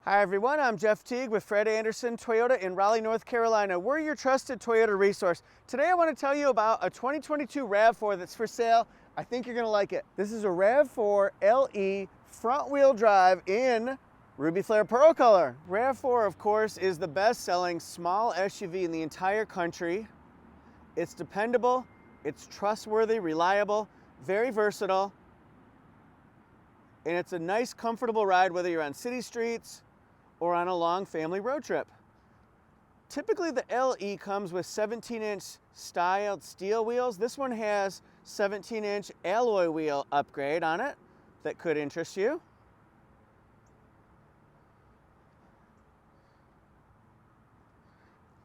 Hi everyone, I'm Jeff Teague with Fred Anderson Toyota in Raleigh, North Carolina. We're your trusted Toyota resource. Today I want to tell you about a 2022 RAV4 that's for sale. I think you're going to like it. This is a RAV4 LE front wheel drive in Ruby Flare Pearl color. RAV4, of course, is the best selling small SUV in the entire country. It's dependable, it's trustworthy, reliable, very versatile, and it's a nice, comfortable ride whether you're on city streets or on a long family road trip. Typically the LE comes with 17-inch styled steel wheels. This one has 17-inch alloy wheel upgrade on it that could interest you.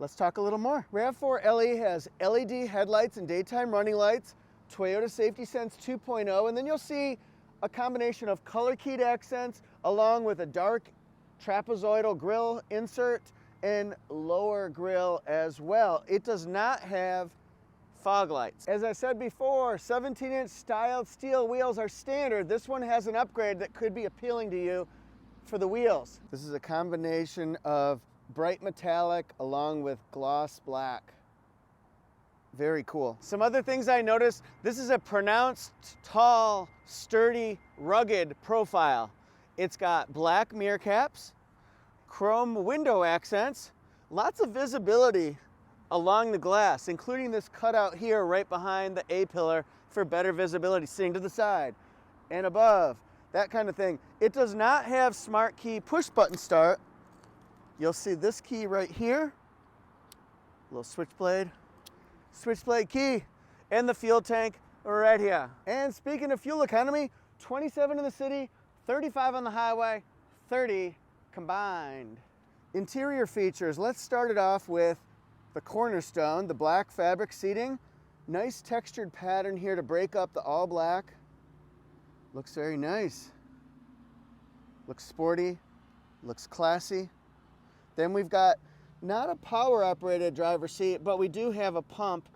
Let's talk a little more. RAV4 LE has LED headlights and daytime running lights, Toyota Safety Sense 2.0, and then you'll see a combination of color keyed accents along with a dark trapezoidal grille insert and lower grille as well. It does not have fog lights. As I said before, 17-inch styled steel wheels are standard. This one has an upgrade that could be appealing to you for the wheels. This is a combination of bright metallic along with gloss black. Very cool. Some other things I noticed, this is a pronounced, tall, sturdy, rugged profile. It's got black mirror caps, chrome window accents, lots of visibility along the glass, including this cutout here right behind the A-pillar for better visibility, seeing to the side and above, that kind of thing. It does not have smart key push button start. You'll see this key right here, little switchblade key, and the fuel tank right here. And speaking of fuel economy, 27 in the city, 35 on the highway, 30 combined. Interior features, let's start it off with the cornerstone, the black fabric seating. Nice textured pattern here to break up the all black. Looks very nice. Looks sporty, looks classy. Then we've got not a power operated driver's seat, but we do have a pump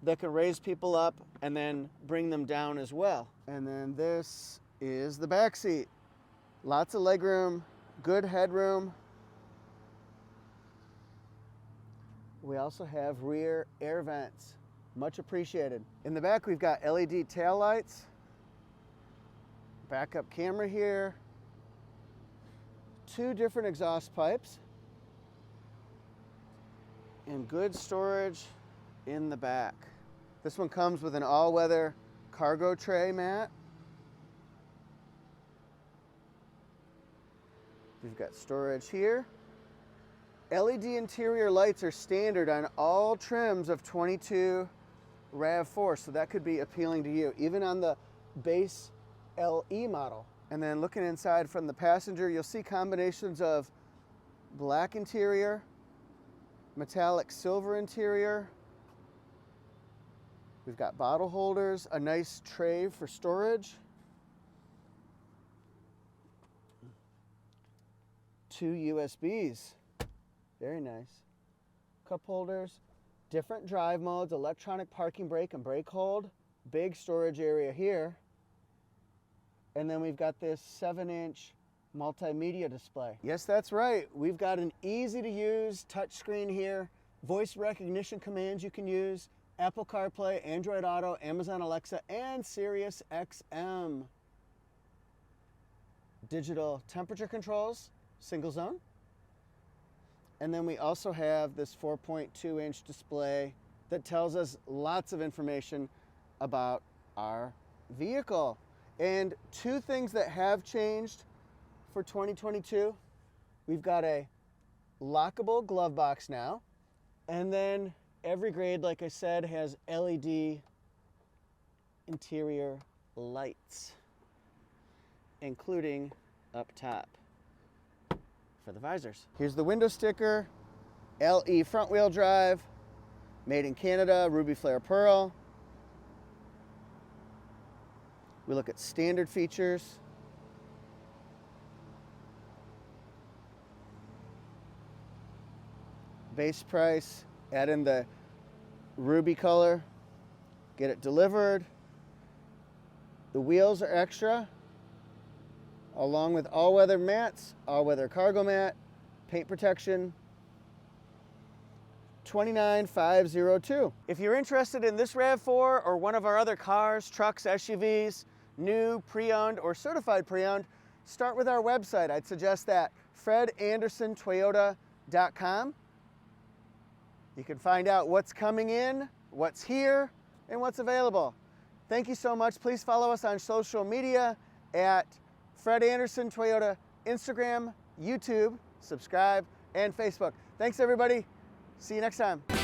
that can raise people up and then bring them down as well. And then this is the back seat. Lots of legroom, good headroom. We also have rear air vents, much appreciated. In the back we've got LED taillights, backup camera here, two different exhaust pipes, and good storage in the back. This one comes with an all-weather cargo tray mat. We've got storage here. LED interior lights are standard on all trims of 22 RAV4, so that could be appealing to you, even on the base LE model. And then looking inside from the passenger, you'll see combinations of black interior, metallic silver interior. We've got bottle holders, a nice tray for storage, two USBs, very nice, cup holders, different drive modes, electronic parking brake and brake hold, big storage area here, and then we've got this 7-inch multimedia display. Yes, that's right. We've got an easy to use touchscreen here, voice recognition commands you can use, Apple CarPlay, Android Auto, Amazon Alexa, and Sirius XM. Digital temperature controls, single zone. And then we also have this 4.2-inch display that tells us lots of information about our vehicle. And two things that have changed for 2022, we've got a lockable glove box now, and then every grade, like I said, has LED interior lights, including up top for the visors. Here's the window sticker, LE front wheel drive, made in Canada, Ruby Flare Pearl. We look at standard features. Base price, add in the ruby color, get it delivered. The wheels are extra, along with all-weather mats, all-weather cargo mat, paint protection, $29,502. If you're interested in this RAV4 or one of our other cars, trucks, SUVs, new, pre-owned, or certified pre-owned, start with our website. I'd suggest that, fredandersontoyota.com. You can find out what's coming in, what's here, and what's available. Thank you so much. Please follow us on social media at Fred Anderson Toyota, Instagram, YouTube, subscribe, and Facebook. Thanks, everybody. See you next time.